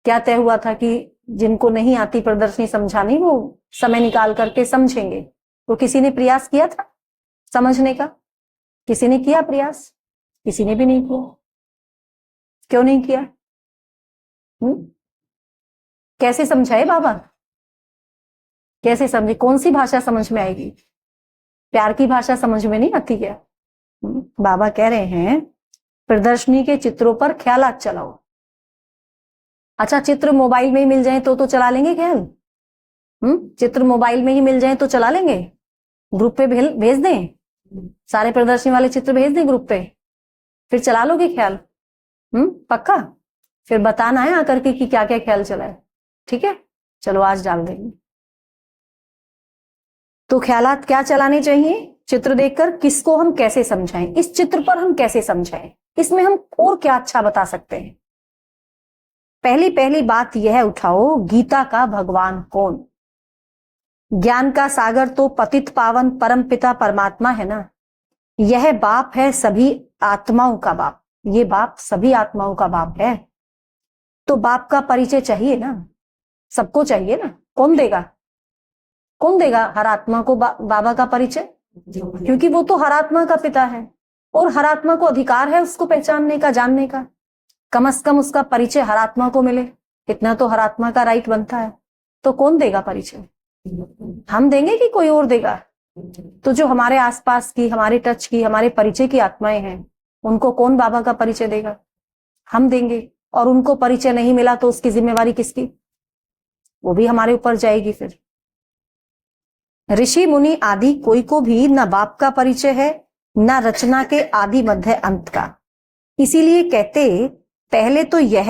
क्या तय हुआ था कि जिनको नहीं आती प्रदर्शनी समझानी वो समय निकाल करके समझेंगे। तो किसी ने प्रयास किया था समझने का? किसी ने किया प्रयास? किसी ने भी नहीं किया। क्यों नहीं किया? कैसे समझाए बाबा? कैसे समझे? कौन सी भाषा समझ में आएगी? प्यार की भाषा समझ में नहीं आती क्या? बाबा कह रहे हैं प्रदर्शनी के चित्रों पर ख्यालात चलाओ। अच्छा, चित्र मोबाइल में ही मिल जाए तो चला लेंगे ख्याल? चित्र मोबाइल में ही मिल जाए तो चला लेंगे? ग्रुप पे भेज दें, सारे प्रदर्शनी वाले चित्र भेज दें ग्रुप पे, फिर चला लोगे ख्याल? पक्का? फिर बताना है आकर के कि क्या क्या ख्याल चला है। ठीक है, चलो आज डाल देंगे। तो ख्यालात क्या चलाने चाहिए? चित्र देखकर किसको हम कैसे समझाएं, इस चित्र पर हम कैसे समझाएं, इसमें हम और क्या अच्छा बता सकते हैं। पहली बात यह उठाओ, गीता का भगवान कौन? ज्ञान का सागर तो पतित पावन परम पिता परमात्मा है ना। यह बाप है सभी आत्माओं का बाप, ये बाप सभी आत्माओं का बाप है। तो बाप का परिचय चाहिए ना, सबको चाहिए ना। कौन देगा? कौन देगा हर आत्मा को बाबा का परिचय? क्योंकि वो तो हर आत्मा का पिता है और हर आत्मा को अधिकार है उसको पहचानने का, जानने का। कम से कम उसका परिचय हर आत्मा को मिले, इतना तो हर आत्मा का राइट बनता है। तो कौन देगा परिचय? हम देंगे कि कोई और देगा? तो जो हमारे आसपास की, हमारे टच की, हमारे परिचय की आत्माएं हैं, उनको कौन बाबा का परिचय देगा? हम देंगे। और उनको परिचय नहीं मिला तो उसकी जिम्मेवारी किसकी? वो भी हमारे ऊपर जाएगी। फिर ऋषि मुनि आदि कोई को भी न बाप का परिचय है, न रचना के आदि मध्य अंत का। इसीलिए कहते पहले तो यह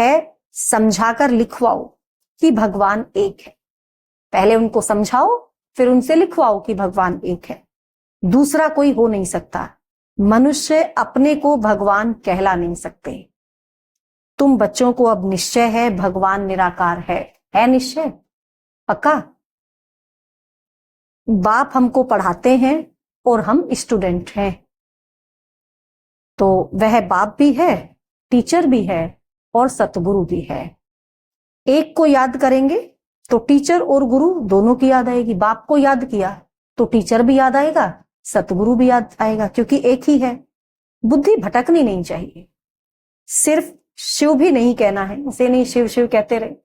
समझाकर लिखवाओ कि भगवान एक है। पहले उनको समझाओ, फिर उनसे लिखवाओ कि भगवान एक है, दूसरा कोई हो नहीं सकता। मनुष्य अपने को भगवान कहला नहीं सकते। तुम बच्चों को अब निश्चय है भगवान निराकार है निश्चय? पक्का? बाप हमको पढ़ाते हैं और हम स्टूडेंट हैं, तो वह बाप भी है, टीचर भी है और सतगुरु भी है। एक को याद करेंगे तो टीचर और गुरु दोनों की याद आएगी। बाप को याद किया तो टीचर भी याद आएगा, सतगुरु भी याद आएगा, क्योंकि एक ही है। बुद्धि भटकनी नहीं चाहिए। सिर्फ शिव भी नहीं कहना है, इसे नहीं शिव शिव कहते रहे।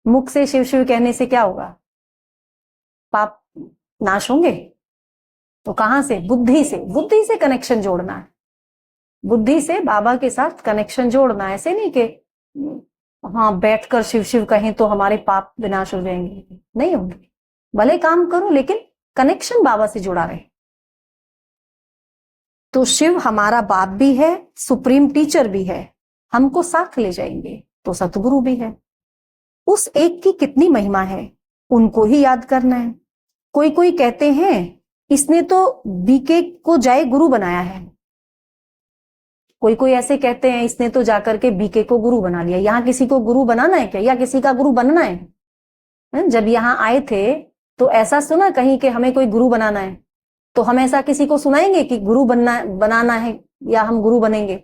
मुख से शिव शिव कहने से क्या होगा? पाप नाश होंगे। तो कहां से? बुद्धि से। बुद्धि से कनेक्शन जोड़ना है, बुद्धि से बाबा के साथ कनेक्शन जोड़ना। ऐसे नहीं कि हाँ बैठकर शिव शिव कहें तो हमारे पाप विनाश हो जाएंगे, नहीं होंगे। भले काम करो लेकिन कनेक्शन बाबा से जुड़ा रहे। तो शिव हमारा बाप भी है, सुप्रीम टीचर भी है, हमको साथ ले जाएंगे, तो सतगुरु भी है। उस एक की कितनी महिमा है, उनको ही याद करना है। कोई कोई कहते हैं इसने तो बीके को जाए गुरु बनाया है। कोई कोई ऐसे कहते हैं इसने तो जाकर के बीके को गुरु बना लिया। यहां किसी को गुरु बनाना है क्या, या किसी का गुरु बनना है? जब यहां आए थे तो ऐसा सुना कहीं कि हमें कोई गुरु बनाना है? तो हम ऐसा किसी को सुनाएंगे कि गुरु बनाना है या हम गुरु बनेंगे?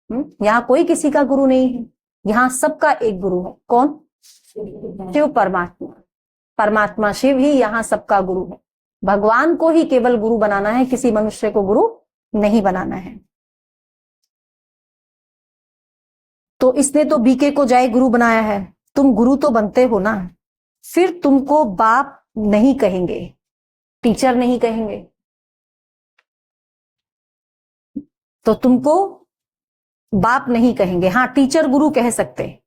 यहाँ कोई किसी का गुरु नहीं है, यहाँ सबका एक गुरु है। कौन? शिव परमात्मा। परमात्मा शिव ही यहाँ सबका गुरु है। भगवान को ही केवल गुरु बनाना है, किसी मनुष्य को गुरु नहीं बनाना है। तो इसने तो बीके को जय गुरु बनाया है, तुम गुरु तो बनते हो ना, फिर तुमको बाप नहीं कहेंगे, टीचर नहीं कहेंगे, तो तुमको बाप नहीं कहेंगे। हाँ, टीचर गुरु कह सकते।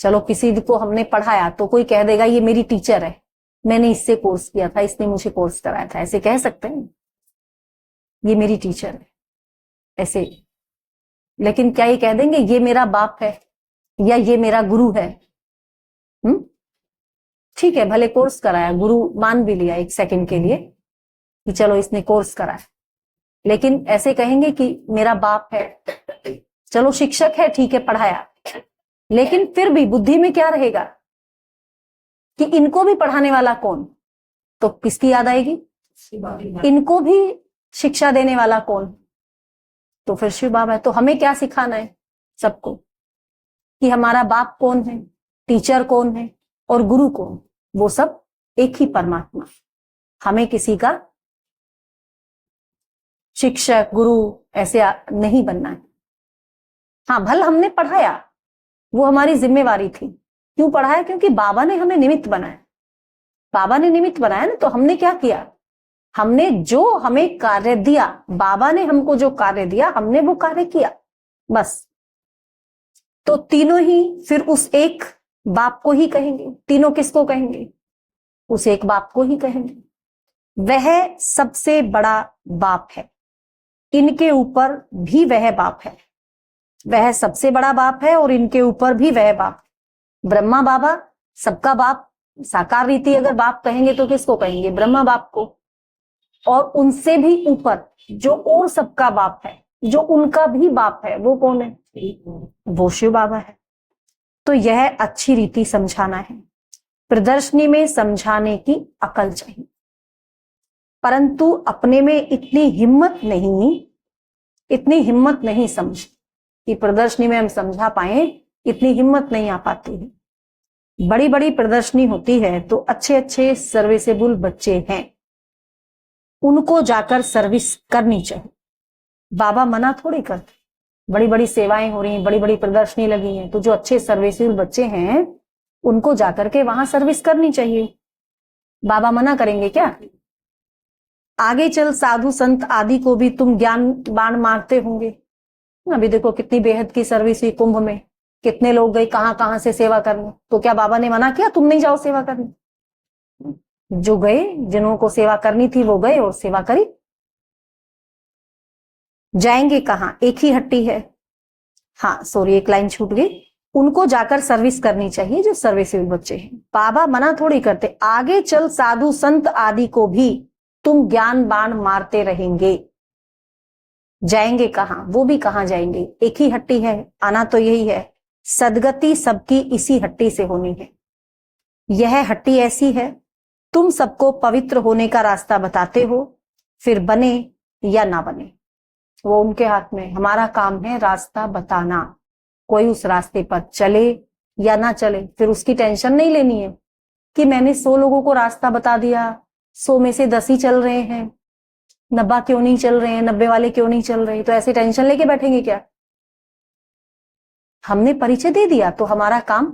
चलो किसी को हमने पढ़ाया तो कोई कह देगा ये मेरी टीचर है, मैंने इससे कोर्स किया था, इसने मुझे कोर्स कराया था, ऐसे कह सकते हैं, ये मेरी टीचर है ऐसे। लेकिन क्या ये कह देंगे ये मेरा बाप है या ये मेरा गुरु है? ठीक है, भले कोर्स कराया, गुरु मान भी लिया एक सेकंड के लिए कि चलो इसने कोर्स कराया, लेकिन ऐसे कहेंगे कि मेरा बाप है। चलो शिक्षक है, ठीक है, पढ़ाया, लेकिन फिर भी बुद्धि में क्या रहेगा कि इनको भी पढ़ाने वाला कौन? तो किसकी याद आएगी? इनको भी शिक्षा देने वाला कौन? तो फिर शिव बाबा है। तो हमें क्या सिखाना है सबको कि हमारा बाप कौन है, टीचर कौन है और गुरु कौन? वो सब एक ही परमात्मा। हमें किसी का शिक्षक गुरु ऐसे नहीं बनना है। हाँ, भल हमने पढ़ाया, वो हमारी जिम्मेवारी थी। क्यों पढ़ाया? क्योंकि बाबा ने हमें निमित्त बनाया। बाबा ने निमित्त बनाया ना, तो हमने क्या किया? हमने जो हमें कार्य दिया, बाबा ने हमको जो कार्य दिया, हमने वो कार्य किया, बस। तो तीनों ही फिर उस एक बाप को ही कहेंगे। तीनों किसको कहेंगे? उस एक बाप को ही कहेंगे। वह सबसे बड़ा बाप है, इनके ऊपर भी वह बाप है। वह सबसे बड़ा बाप है और इनके ऊपर भी वह बाप। ब्रह्मा बाबा सबका बाप, साकार रीति अगर बाप कहेंगे तो किसको कहेंगे? ब्रह्मा बाप को। और उनसे भी ऊपर जो और सबका बाप है, जो उनका भी बाप है, वो कौन है? वो शिव बाबा है। तो यह अच्छी रीति समझाना है। प्रदर्शनी में समझाने की अकल चाहिए, परंतु अपने में इतनी हिम्मत नहीं समझ कि प्रदर्शनी में हम समझा पाए, इतनी हिम्मत नहीं आ पाती है। बड़ी बड़ी प्रदर्शनी होती है तो अच्छे अच्छे सर्विसेबल बच्चे हैं, उनको जाकर सर्विस करनी चाहिए। बाबा मना थोड़ी करते। बड़ी बड़ी सेवाएं हो रही हैं, बड़ी बड़ी प्रदर्शनी लगी हैं, तो जो अच्छे सर्विसेबल बच्चे हैं उनको जाकर के वहां सर्विस करनी चाहिए। बाबा मना करेंगे क्या? आगे चल साधु संत आदि को भी तुम ज्ञान बाण मारते होंगे। अभी देखो कितनी बेहद की सर्विस हुई कुंभ में, कितने लोग गए कहां कहां से सेवा करने। तो क्या बाबा ने मना किया तुम नहीं जाओ सेवा करने? जो गए, जिनको सेवा करनी थी वो गए और सेवा करी। जाएंगे कहां? एक ही हट्टी है। हाँ सॉरी, एक लाइन छूट गई। उनको जाकर सर्विस करनी चाहिए जो सर्विसेबल बच्चे हैं। बाबा मना थोड़ी करते। आगे चल साधु संत आदि को भी तुम ज्ञान बाण मारते रहेंगे। जाएंगे कहां? वो भी कहां जाएंगे? एक ही हट्टी है, आना तो यही है। सदगति सबकी इसी हट्टी से होनी है। यह हट्टी ऐसी है, तुम सबको पवित्र होने का रास्ता बताते हो, फिर बने या ना बने वो उनके हाथ में। हमारा काम है रास्ता बताना। कोई उस रास्ते पर चले या ना चले, फिर उसकी टेंशन नहीं लेनी है कि मैंने 100 लोगों को रास्ता बता दिया, 100 में से 10 ही चल रहे हैं, 90 क्यों नहीं चल रहे हैं, 90 वाले क्यों नहीं चल रहे? तो ऐसी टेंशन लेके बैठेंगे क्या? हमने परिचय दे दिया तो हमारा काम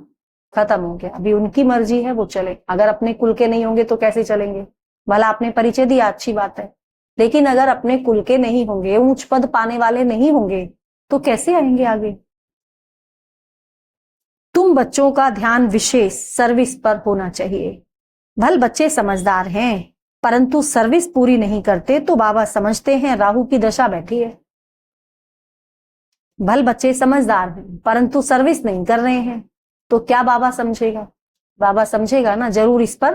खत्म हो गया। अभी उनकी मर्जी है, वो चले। अगर अपने कुल के नहीं होंगे तो कैसे चलेंगे? भला आपने परिचय दिया, अच्छी बात है, लेकिन अगर अपने कुल के नहीं होंगे, ऊंच पद पाने वाले नहीं होंगे, तो कैसे आएंगे आगे? तुम बच्चों का ध्यान विशेष सर्विस पर होना चाहिए। भल बच्चे समझदार हैं, परंतु सर्विस पूरी नहीं करते तो बाबा समझते हैं राहु की दशा बैठी है। भल बच्चे समझदार हैं परंतु सर्विस नहीं कर रहे हैं, तो क्या बाबा समझेगा? बाबा समझेगा ना, जरूर इस पर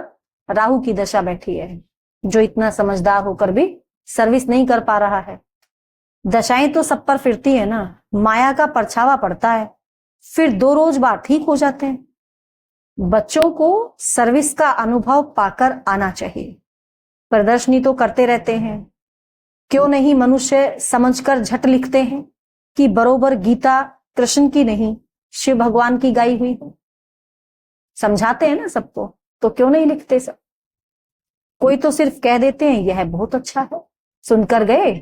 राहु की दशा बैठी है, जो इतना समझदार होकर भी सर्विस नहीं कर पा रहा है। दशाएं तो सब पर फिरती है ना, माया का परछावा पड़ता है, फिर 2 रोज बाद ठीक हो जाते हैं। बच्चों को सर्विस का अनुभव पाकर आना चाहिए। प्रदर्शनी तो करते रहते हैं, क्यों नहीं मनुष्य समझकर झट लिखते हैं कि बरोबर गीता कृष्ण की नहीं शिव भगवान की गाई हुई है। समझाते हैं ना सबको, तो क्यों नहीं लिखते सब? कोई तो सिर्फ कह देते हैं यह बहुत अच्छा है, सुनकर गए,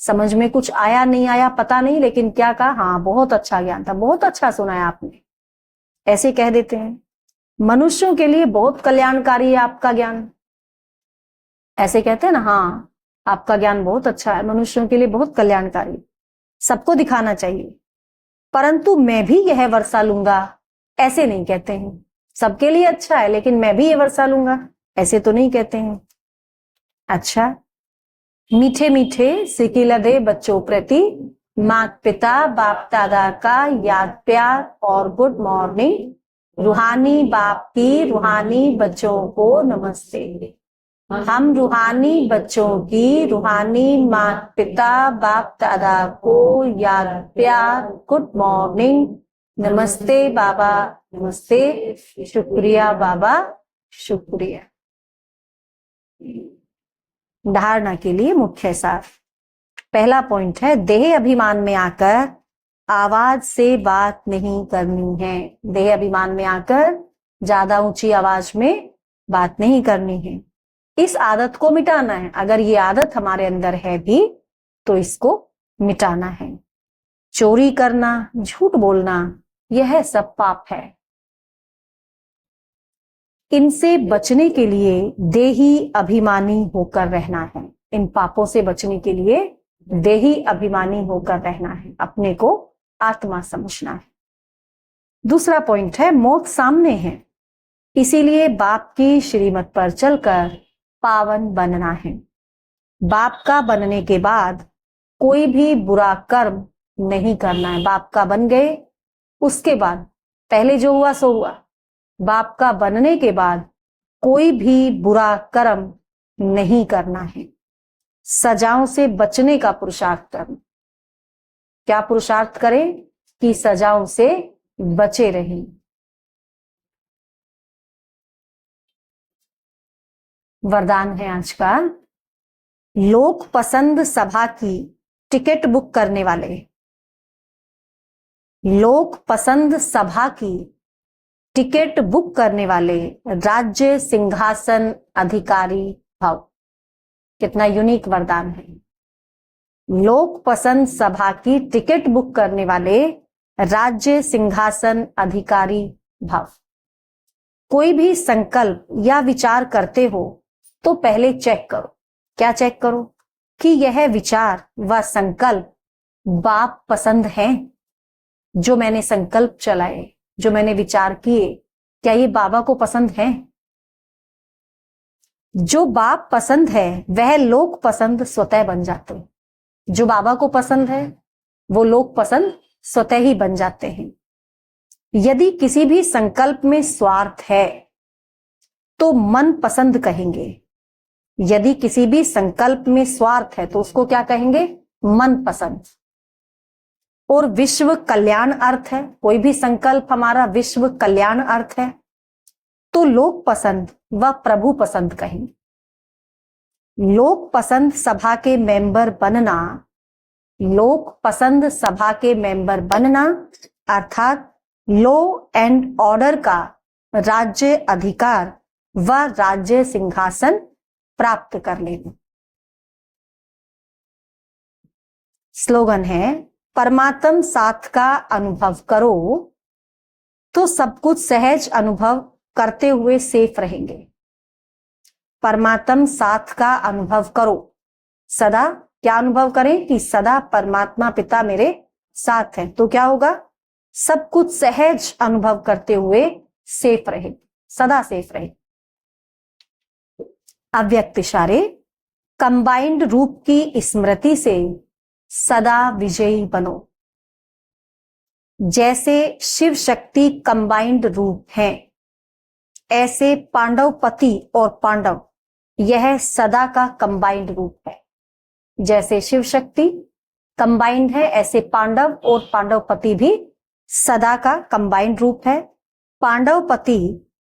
समझ में कुछ आया नहीं आया पता नहीं, लेकिन क्या कहा, हाँ बहुत अच्छा ज्ञान था, बहुत अच्छा सुनाया आपने, ऐसे कह देते हैं। मनुष्यों के लिए बहुत कल्याणकारी है आपका ज्ञान, ऐसे कहते हैं ना, हाँ आपका ज्ञान बहुत अच्छा है, मनुष्यों के लिए बहुत कल्याणकारी, सबको दिखाना चाहिए। परंतु मैं भी यह वर्षा लूंगा, ऐसे नहीं कहते हैं। सबके लिए अच्छा है लेकिन मैं भी ये वर्षा लूंगा, ऐसे तो नहीं कहते हैं। अच्छा, मीठे मीठे सिकिलदे बच्चों प्रति माता पिता बाप दादा का याद प्यार और गुड मॉर्निंग। रूहानी बाप की रूहानी बच्चों को नमस्ते। हम रूहानी बच्चों की रूहानी माता पिता बाप दादा को याद प्यार गुड मॉर्निंग, नमस्ते बाबा, नमस्ते, शुक्रिया बाबा, शुक्रिया। धारणा के लिए मुख्य सार। पहला पॉइंट है, देह अभिमान में आकर आवाज से बात नहीं करनी है। देह अभिमान में आकर ज्यादा ऊंची आवाज में बात नहीं करनी है। इस आदत को मिटाना है। अगर ये आदत हमारे अंदर है भी तो इसको मिटाना है। चोरी करना, झूठ बोलना, यह सब पाप है। इनसे बचने के लिए देही अभिमानी होकर रहना है। इन पापों से बचने के लिए देही अभिमानी होकर रहना है, अपने को आत्मा समझना है। दूसरा पॉइंट है, मौत सामने है, इसीलिए बाप की श्रीमत पर चलकर पावन बनना है। बाप का बनने के बाद कोई भी बुरा कर्म नहीं करना है। बाप का बन गए, उसके बाद पहले जो हुआ सो हुआ। बाप का बनने के बाद कोई भी बुरा कर्म नहीं करना है। सजाओं से बचने का पुरुषार्थ करना। क्या पुरुषार्थ करें कि सजाओं से बचे रहें। वरदान है आज का, लोक पसंद सभा की टिकट बुक करने वाले, लोक पसंद सभा की टिकट बुक करने वाले राज्य सिंहासन अधिकारी भव। कितना यूनिक वरदान है। लोक पसंद सभा की टिकट बुक करने वाले राज्य सिंहासन अधिकारी भव। कोई भी संकल्प या विचार करते हो तो पहले चेक करो। क्या चेक करो? कि यह विचार व संकल्प बाप पसंद है। जो मैंने संकल्प चलाए, जो मैंने विचार किए, क्या ये बाबा को पसंद है? जो बाप पसंद है वह लोक पसंद स्वतः बन जाते हैं। जो बाबा को पसंद है वो लोक पसंद स्वतः ही बन जाते हैं। यदि किसी भी संकल्प में स्वार्थ है तो मन पसंद कहेंगे। यदि किसी भी संकल्प में स्वार्थ है तो उसको क्या कहेंगे? मन पसंद। और विश्व कल्याण अर्थ है, कोई भी संकल्प हमारा विश्व कल्याण अर्थ है तो लोक पसंद व प्रभु पसंद कहेंगे। लोक पसंद सभा के मेंबर बनना, लोक पसंद सभा के मेंबर बनना अर्थात लॉ एंड ऑर्डर का राज्य अधिकार व राज्य सिंहासन प्राप्त कर लेना। स्लोगन है, परमात्म साथ का अनुभव करो तो सब कुछ सहज अनुभव करते हुए सेफ रहेंगे। परमात्म साथ का अनुभव करो। सदा क्या अनुभव करें? कि सदा परमात्मा पिता मेरे साथ है। तो क्या होगा? सब कुछ सहज अनुभव करते हुए सेफ रहे, सदा सेफ रहे। अव्यक्त इशारे, कंबाइंड रूप की स्मृति से सदा विजयी बनो। जैसे शिव शक्ति कंबाइंड रूप हैं, ऐसे पांडव पति और पांडव यह सदा का कंबाइंड रूप है। जैसे शिव शक्ति कंबाइंड है, ऐसे पांडव और पांडव पति भी सदा का कंबाइंड रूप है। पांडव पति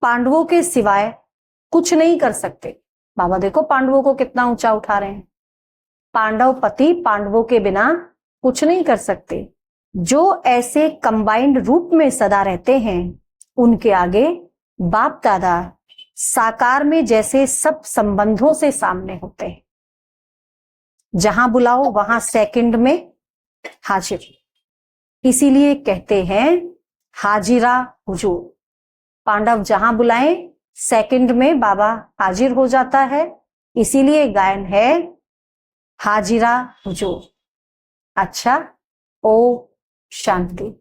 पांडवों के सिवाय कुछ नहीं कर सकते। बाबा देखो पांडवों को कितना ऊंचा उठा रहे हैं। पांडव पति पांडवों के बिना कुछ नहीं कर सकते। जो ऐसे कंबाइंड रूप में सदा रहते हैं उनके आगे बाप दादा साकार में जैसे सब संबंधों से सामने होते हैं, जहां बुलाओ वहां सेकंड में हाजिर, इसीलिए कहते हैं हाजिरा हुजूर। पांडव जहां बुलाएं सेकंड में बाबा हाजिर हो जाता है, इसीलिए गायन है हाजिरा हुजूर। अच्छा, ओ शांति।